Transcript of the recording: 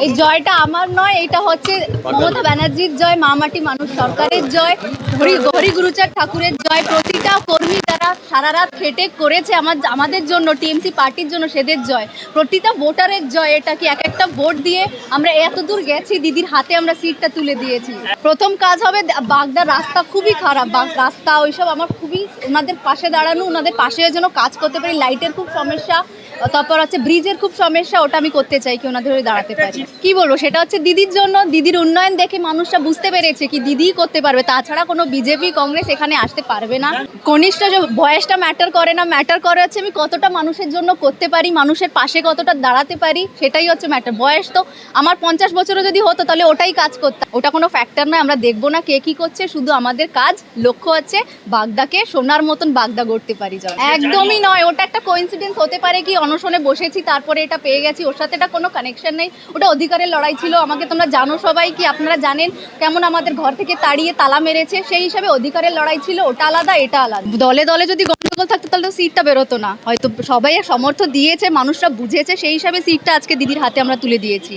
এই জয়টা আমার নয়, এটা হচ্ছে মমতা ব্যানার্জির জয়, মা মাটি মানুষ সরকারের জয়, হরি গুরুচাঁদ ঠাকুরের জয়। প্রতিটা কর্মী যারা সারা রাত খেটে করেছে আমাদের জন্য, টিএমসি পার্টির জন্য, সেদের জয়। প্রতিটা ভোটারের জয়। এটা কি এক একটা ভোট দিয়ে আমরা এত দূর গেছি, দিদির হাতে আমরা সিটটা তুলে দিয়েছি। প্রথম কাজ হবে বাগদার রাস্তা খুবই খারাপ, রাস্তা ওইসব আমার খুবই, ওনাদের পাশে দাঁড়ানো, ওনাদের পাশে যেন কাজ করতে পারি। লাইটের খুব সমস্যা, তারপর হচ্ছে ব্রিজের খুব সমস্যা, ওটা আমি করতে চাই কি ওনাদের হয়ে দাঁড়াতে পারি। কি বলবো, সেটা হচ্ছে দিদির জন্য। দিদির উন্নয়ন দেখে মানুষরা বুঝতে পেরেছে কি দিদিই করতে পারবে, তাছাড়া কোনো বিজেপি কংগ্রেস এখানে আসতে পারবে না। কনিষ্ঠ যে বয়সটা ম্যাটার করে না, ম্যাটার করে হচ্ছে আমি কতটা মানুষের জন্য করতে পারি, মানুষের পাশে কতটা দাঁড়াতে পারি, সেটাই হচ্ছে ম্যাটার। বয়স তো আমার 50 বছরও যদি হতো তাহলে ওটাই কাজ করতাম, ওটা কোনো ফ্যাক্টর নয়। আমরা দেখবো না কে কি করছে, শুধু আমাদের কাজ, লক্ষ্য হচ্ছে বাগদাকে সোনার মতন বাগদা গড়তে পারি। একদমই নয়, ওটা একটা কোইন্সিডেন্স হতে পারে কি অনশনে বসেছি তারপরে এটা পেয়ে গেছি, ওর সাথে এটা কোনো কানেকশন নেই। ওটা অধিকারের লড়াই ছিল। আমাকে তোমরা জানো সবাই, কি আপনারা জানেন কেমন আমাদের ঘর থেকে তাড়িয়ে তালা মেরেছে, সেই হিসাবে অধিকারের লড়াই ছিল। ওটা আলাদা, এটা আলাদা। দলে দলে যদি গন্ডগোল থাকতো তাহলে তো সিটটা বেরোতো না। হয়তো সবাই সমর্থন দিয়েছে, মানুষরা বুঝেছে, সেই হিসাবে সিটটা আজকে দিদির হাতে আমরা তুলে দিয়েছি।